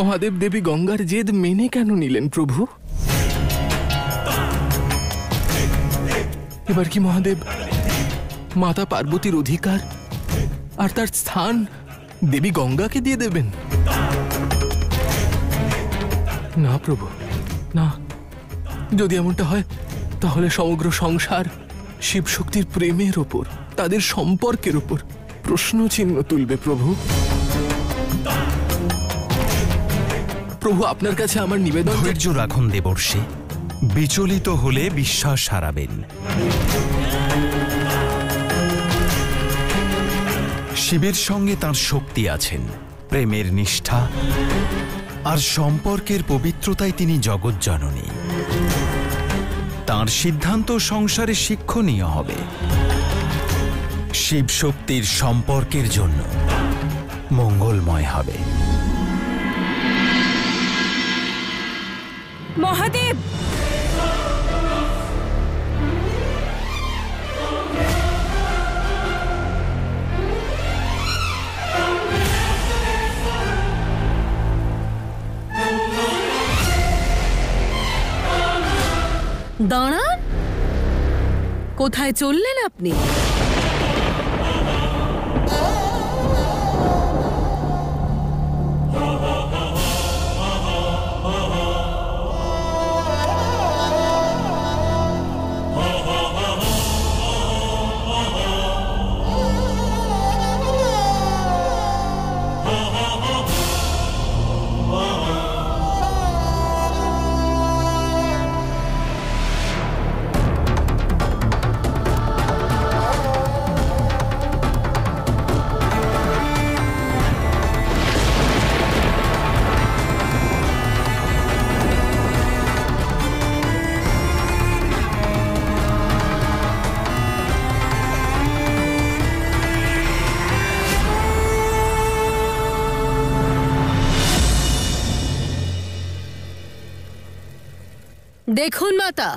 মহাদেব দেবী গঙ্গার জেদ মেনে কেন নিলেন প্রভু? এবার কি মহাদেব মাতা পার্বতীর অধিকার আর তার স্থান দেবী গঙ্গাকে দিয়ে দেবেন? না প্রভু, না। যদি এমনটা হয় তাহলে সমগ্র সংসার শিবশক্তির প্রেমের ওপর, তাদের সম্পর্কের ওপর প্রশ্ন চিহ্ন তুলবে প্রভু। প্রভু, আপনার কাছে আমার নিবেদন। ধৈর্য রাখুন দেবর্ষি, বিচলিত হলে বিশ্বাস হারাবেন। শিবের সঙ্গে তার শক্তি আছেন, প্রেমের নিষ্ঠা আর সম্পর্কের পবিত্রতায় তিনি জগজ্জননী। তার সিদ্ধান্ত সংসারে শিক্ষণীয় হবে, শিব শক্তির সম্পর্কের জন্য মঙ্গলময় হবে। মহাদেব, দাঁড়ান। কোথায় চললেন আপনি? দেখুন মাতা,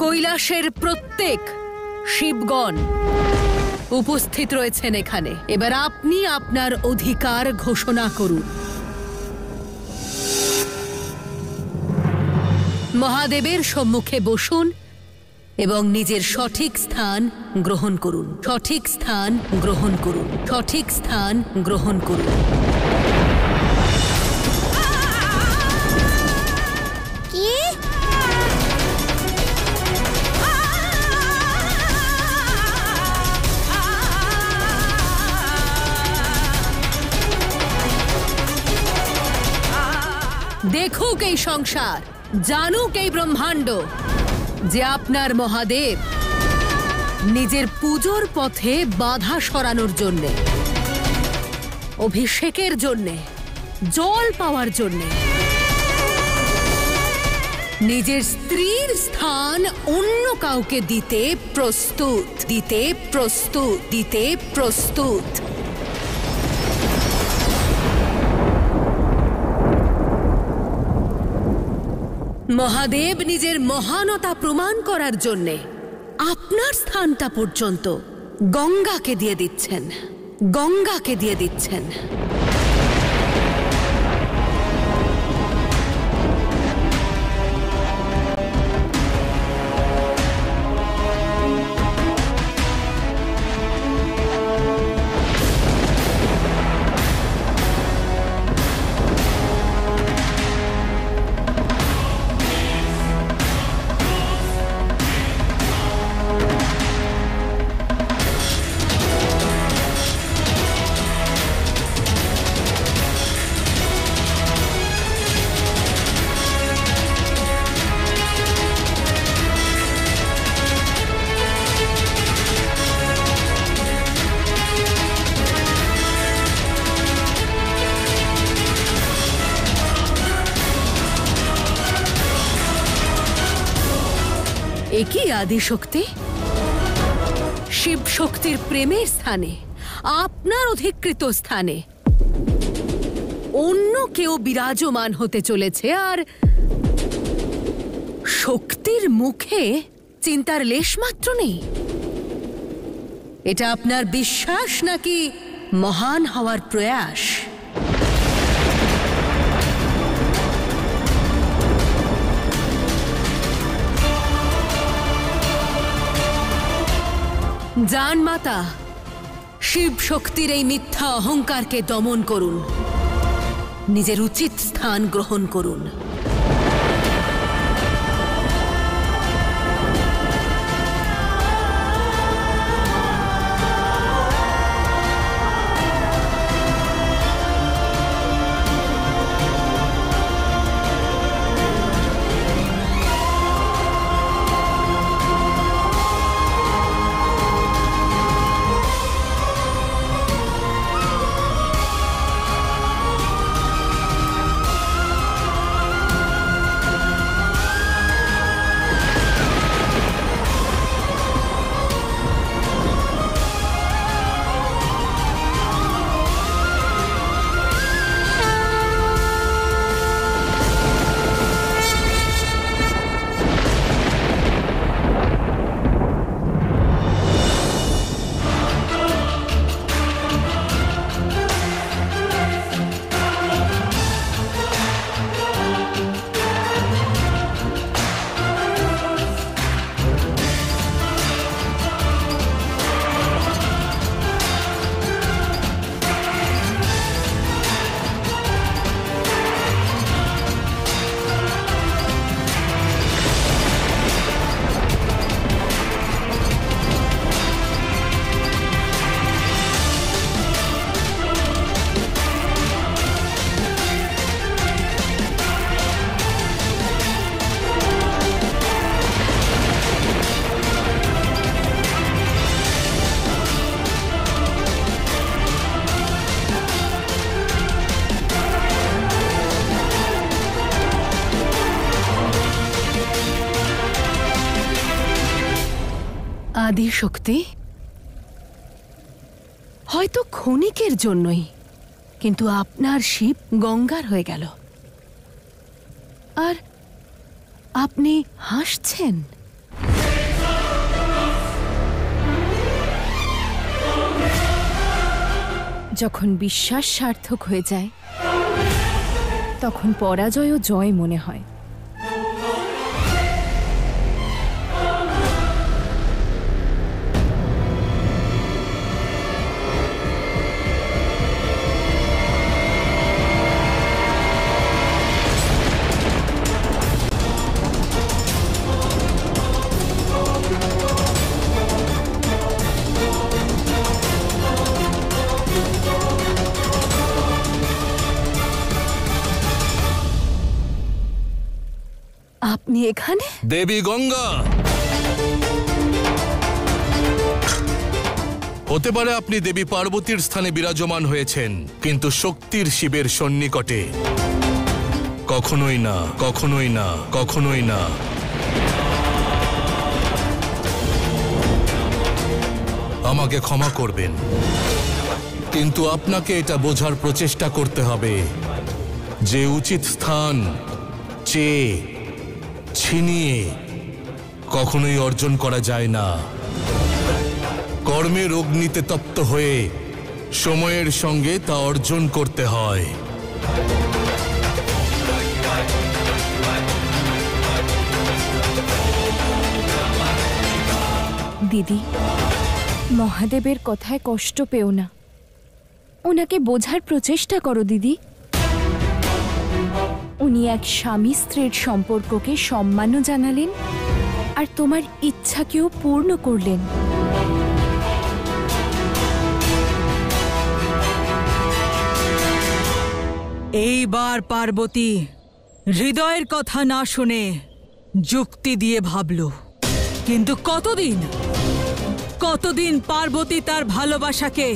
কৈলাসের প্রত্যেক শিবগণ উপস্থিত রয়েছেন এখানে। এবার আপনি আপনার অধিকার ঘোষণা করুন। মহাদেবের সম্মুখে বসুন এবং নিজের সঠিক স্থান গ্রহণ করুন। সঠিক স্থান গ্রহণ করুন। সঠিক স্থান গ্রহণ করুন। দেখুক এই সংসার, জানুক এই ব্রহ্মাণ্ড যে আপনার মহাদেব নিজের পুজোর পথে বাধা সরানোর জন্যে, অভিষেকের জন্যে, জল পাওয়ার জন্যে নিজের স্ত্রীর স্থান অন্য কাউকে দিতে প্রস্তুত, দিতে প্রস্তুত, দিতে প্রস্তুত। মহাদেব নিজের মহানতা প্রমাণ করার জন্যে আপনার স্থানটা পর্যন্ত গঙ্গাকে দিয়ে দিচ্ছেন, গঙ্গাকে দিয়ে দিচ্ছেন। একই আদিশক্তি শিব শক্তির প্রেমের স্থানে, আপনার অধিকৃত স্থানে অন্য কেউ বিরাজমান হতে চলেছে, আর শক্তির মুখে চিন্তার লেশমাত্র নেই। এটা আপনার বিশ্বাস নাকি মহান হওয়ার প্রয়াস? যান মাতা, শিব শক্তির এই মিথ্যা অহংকারকে দমন করুন, নিজের উচিত স্থান গ্রহণ করুন। আদি শক্তি, হয়তো ক্ষণিকের জন্যই, কিন্তু আপনার শিব গঙ্গার হয়ে গেল, আর আপনি হাসছেন। যখন বিশ্বাস সার্থক হয়ে যায় তখন পরাজয়ও জয় মনে হয়। আপনি এখানে? দেবী গঙ্গা, হতে পারে আপনি দেবী পার্বতীর স্থানে বিরাজমান হয়েছেন, কিন্তু শক্তির শিবের সন্নিকটে কখনোই না, কখনোই না, কখনোই না। আমাকে ক্ষমা করবেন, কিন্তু আপনাকে এটা বোঝার প্রচেষ্টা করতে হবে যে উচিত স্থান চেয়ে ছিনিয়ে কখনোই অর্জন করা যায় না। কর্মের অগ্নিতে তপ্ত হয়ে সময়ের সঙ্গে তা অর্জন করতে হয়। দিদি, মহাদেবের কথায় কষ্ট পেও না, ওনাকে বোঝার প্রচেষ্টা করো দিদি। উনি এক স্বামী স্ত্রীর সম্পর্ককে সম্মানও জানালেন আর তোমার ইচ্ছাকেও পূর্ণ করলেন। এইবার পার্বতী হৃদয়ের কথা না শুনে যুক্তি দিয়ে ভাবল, কিন্তু কতদিন পার্বতী তার ভালোবাসাকে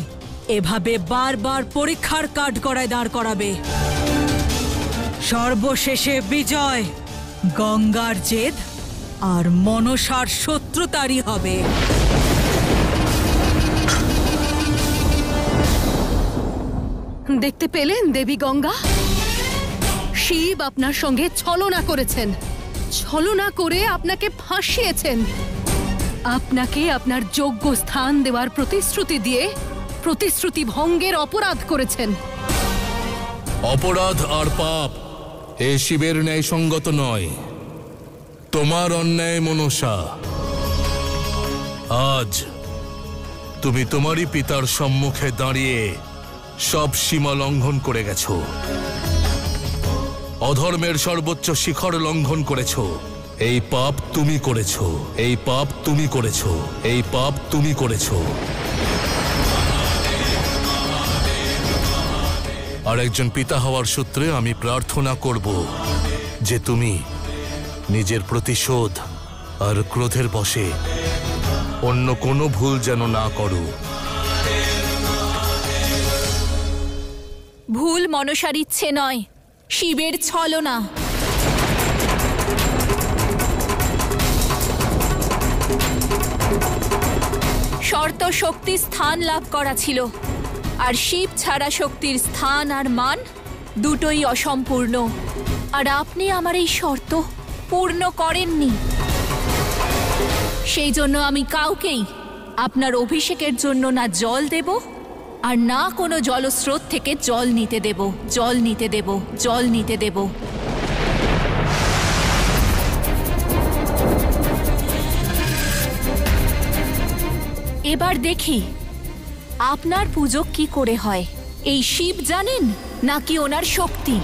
এভাবে বারবার পরীক্ষার কাঠগড়ায় দাঁড় করাবে? সর্বশেষে বিজয় গঙ্গার জেদ আর মনসার শত্রুতারই হবে। দেখতে পেলেন দেবী গঙ্গা, শিব আপনার সঙ্গে ছলনা করেছেন, ছলনা করে আপনাকে ফাঁসিয়েছেন, আপনাকে আপনার যোগ্য স্থান দেওয়ার প্রতিশ্রুতি দিয়ে প্রতিশ্রুতি ভঙ্গের অপরাধ করেছেন। অপরাধ আর পাপ এ শিবের ন্যায়সঙ্গত নয়, তোমার অন্যায় মনসা। আজ তুমি তোমারই পিতার সম্মুখে দাঁড়িয়ে সব সীমা লঙ্ঘন করে গেছো, অধর্মের সর্বোচ্চ শিখর লঙ্ঘন করেছো। এই পাপ তুমি করেছো, এই পাপ তুমি করেছো, এই পাপ তুমি করেছো। আর একজন পিতা হওয়ার সূত্রে আমি প্রার্থনা করব যে তুমি নিজের প্রতিশোধ আর ক্রোধের বশে অন্য কোনো ভুল যেন না করো। ভুল মনসার ইচ্ছে নয়, শিবের ছলনা। শর্ত শক্তি স্থান লাভ করা ছিল, আর শিব ছাড়া শক্তির স্থান আর মান দুটোই অসম্পূর্ণ। আর আপনি আমার এই শর্ত পূর্ণ করেননি, সেই জন্য আমি কাউকেই আপনার অভিষেকের জন্য না জল দেব আর না কোনো জলস্রোত থেকে জল নিতে দেব, জল নিতে দেব, জল নিতে দেব। এবার দেখি আপনার পুজো কি করে হয়। এই শিব জানেন নাকি ওনার শক্তি?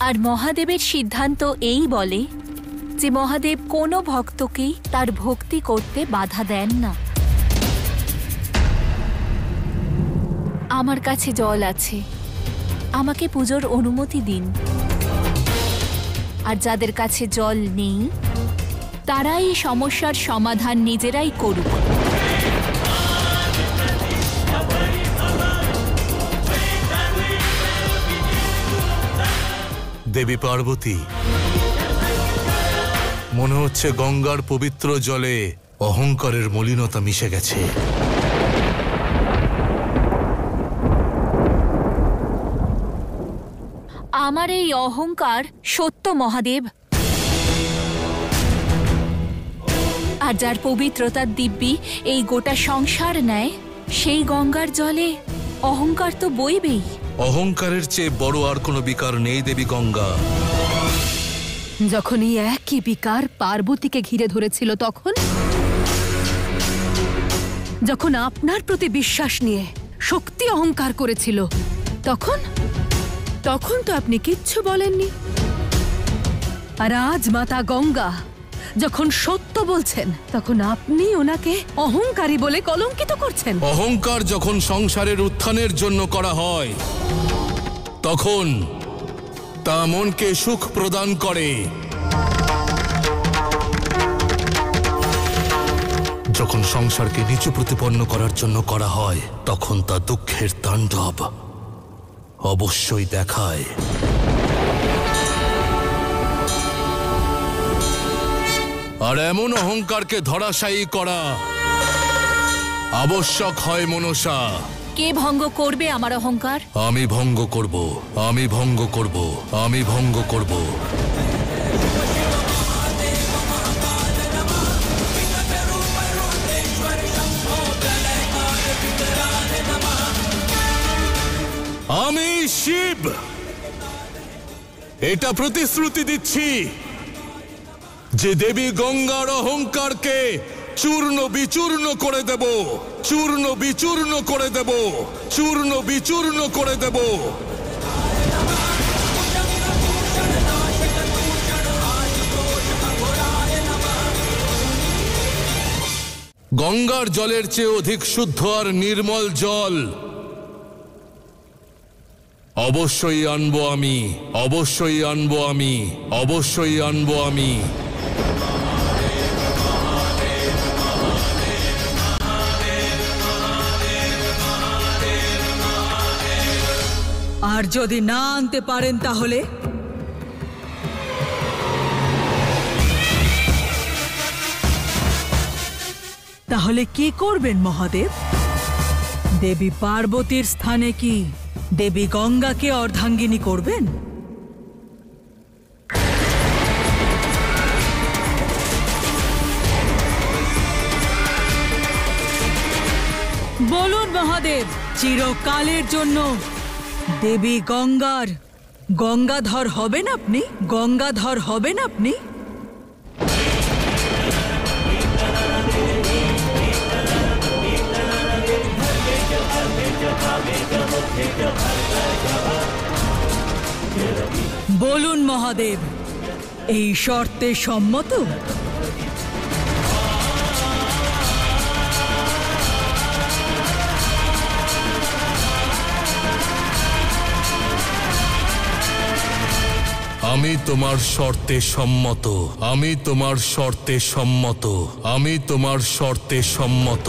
আর মহাদেবের সিদ্ধান্ত এই বলে যে মহাদেব কোনো ভক্তকেই তার ভক্তি করতে বাধা দেন না। আমার কাছে জল আছে, আমাকে পুজোর অনুমতি দিন। আর যাদের কাছে জল নেই তারা এই সমস্যার সমাধান নিজেরাই করুক। দেবী পার্বতী, মনে হচ্ছে গঙ্গার পবিত্র জলে অহংকারের মলিনতা মিশে গেছে। আমার এই অহংকার সত্য মহাদেব, আর যার পবিত্রতার দিব্যি এই গোটা সংসার নেয়, সেই গঙ্গার জলে অহংকার তো বইবেই। অহংকারের চেয়ে বড় আর কোনো বিকার নেই দেবী গঙ্গা। যখন এই একই বিকার পার্বতীকে ঘিরে ধরেছিল, যখন আপনার প্রতি বিশ্বাস নিয়ে শক্তি অহংকার করেছিল, তখন তো আপনি কিচ্ছু বলেননি। আর আজ মাতা গঙ্গা যখন সত্য বলছেন, তখন আপনি ওনাকে অহংকারী বলে কলঙ্কিত করছেন। অহংকার যখন সংসারের উত্থানের জন্য করা হয়, তখন তা মনকে সুখ প্রদান করে। যখন সংসারকে নিচু প্রতিপন্ন করার জন্য করা হয়, তখন তা দুঃখের তাণ্ডব অবশ্যই দেখায়। আর এমন অহংকারকে ধরাশায়ী করা আবশ্যক হয় মনসা। কে ভঙ্গ করবে আমার অহংকার? আমি ভঙ্গ করব, আমি ভঙ্গ করব, আমি ভঙ্গ করব। আমি শিব, এটা প্রতিশ্রুতি দিচ্ছি যে দেবী গঙ্গার অহংকারকে চূর্ণ বিচূর্ণ করে দেব, চূর্ণ বিচূর্ণ করে দেব, চূর্ণ বিচূর্ণ করে দেব। গঙ্গার জলের চেয়ে অধিক শুদ্ধ আর নির্মল জল অবশ্যই আনবো আমি, অবশ্যই আনবো আমি, অবশ্যই আনবো আমি। আর যদি না আনতে পারেন তাহলে তাহলে কি করবেন মহাদেব? দেবী পার্বতীর স্থানে কি দেবী গঙ্গাকে অর্ধাঙ্গিনী করবেন? বলুন মহাদেব, চিরকালের জন্য দেবী গঙ্গার গঙ্গাধর হবেন আপনি? গঙ্গাধর হবেন আপনি? বলুন মহাদেব, এই শর্তে সম্মত? আমি তোমার শর্তে সম্মত। আমি তোমার শর্তে সম্মত। আমি তোমার শর্তে সম্মত।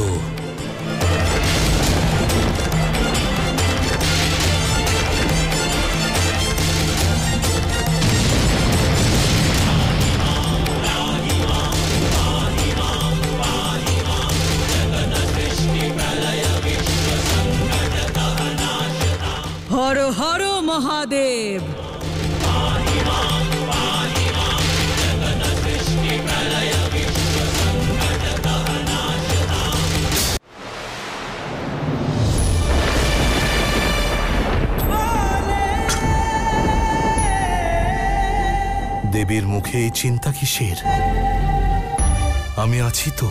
হর হর মহাদেব। দেবীর মুখে এই চিন্তা কিসের? আমি আছি তো।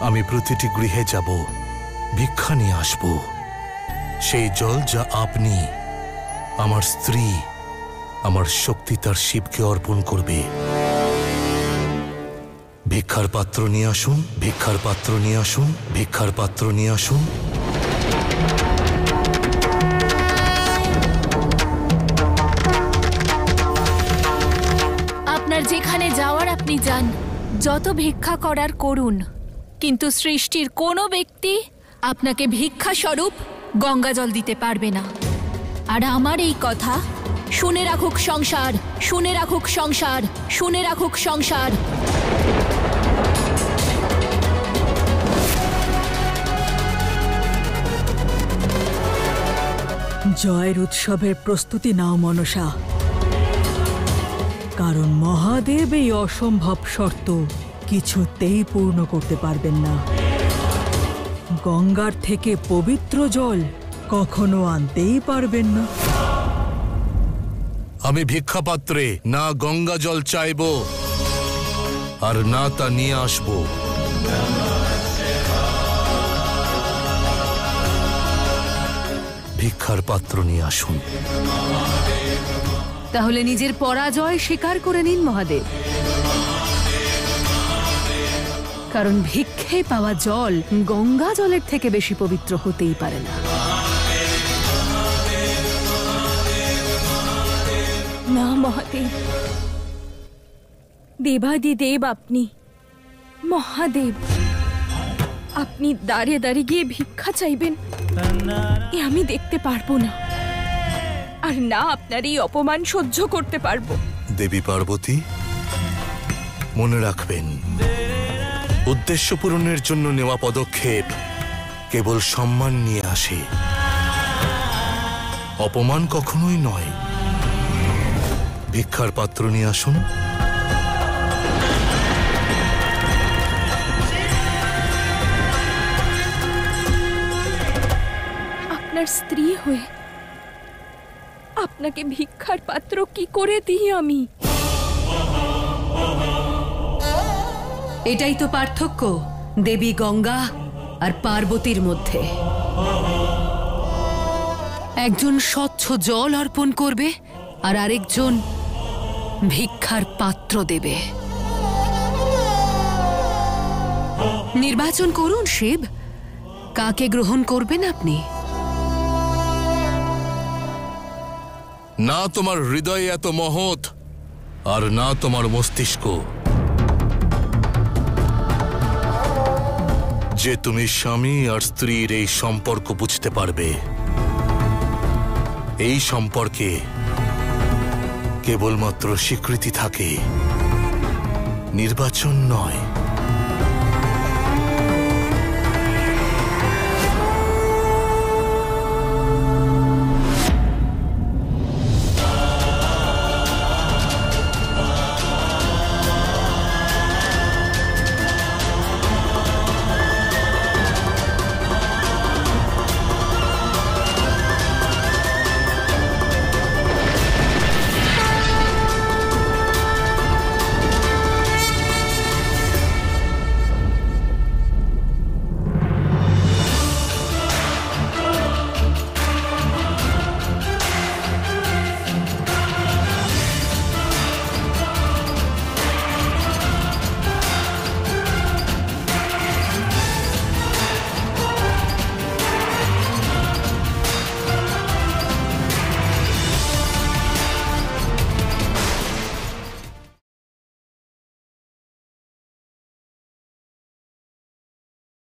আমি প্রতিটি গৃহে যাব, ভিক্ষা নিয়ে আসব। সেই জল যা আপনি, আমার স্ত্রী, আমার শক্তি তার শিবকে অর্পণ করবে। ভিক্ষার পাত্র নিয়ে আসুন, ভিক্ষার পাত্র নিয়ে আসুন, ভিক্ষার পাত্র নিয়ে আসুন। আপনার যেখানে যাওয়ার আপনি যান, যত ভিক্ষা করার করুন, কিন্তু সৃষ্টির কোনো ব্যক্তি আপনাকে ভিক্ষা স্বরূপ গঙ্গা জল দিতে পারবে না। আর আমার এই কথা শুনে রাখুক সংসার, শুনে রাখুক সংসার, শুনে রাখুক সংসার। জয়ের উৎসবের প্রস্তুতি নাও মনসা, কারণ মহাদেব এই অসম্ভব শর্ত কিছুতেই পূর্ণ করতে পারবেন না। গঙ্গার থেকে পবিত্র জল কখনো আনতেই পারবেন না। আমি ভিক্ষা পাত্রে না গঙ্গা জল চাইব, আর না তা নিয়ে আসব। ভিক্ষার পাত্র নিয়ে আসুন। তাহলে নিজের পরাজয় স্বীকার করে নিন মহাদেব, কারণ ভিক্ষে পাওয়া জল গঙ্গা জলের থেকে বেশি পবিত্র হতেই পারে না। না মহাদেব, দেবাদিদেব আপনি, মহাদেব, আপনি দাঁড়িয়ে দাঁড়িয়ে গিয়ে ভিক্ষা চাইবেন এ আমি দেখতে পারবো না, আর না আপনার এই অপমান সহ্য করতে পারবো। দেবী পার্বতী, মনে রাখবেন, উদ্দেশ্য পূরণের জন্য নেওয়া পদক্ষেপ কেবল সম্মান নিয়ে আসে, অপমান কখনোই নয়। ভিক্ষার পাত্র নিয়ে আসুন। আপনার স্ত্রী হয়ে আপনাকে ভিক্ষার পাত্র কি করে দিই আমি? এটাই তো পার্থক্য দেবী গঙ্গা আর পার্বতীর মধ্যে। একজন স্বচ্ছ জল অর্পণ করবে আর আরেকজন ভিক্ষার পাত্র দেবে। নির্বাচন করুন শিব, কাকে গ্রহণ করবেন আপনি? না তোমার হৃদয় এত মহৎ, আর না তোমার মস্তিষ্ক, যে তুমি স্বামী আর স্ত্রীর এই সম্পর্ক বুঝতে পারবে। এই সম্পর্কে কেবলমাত্র স্বীকৃতি থাকে, নির্বাচন নয়।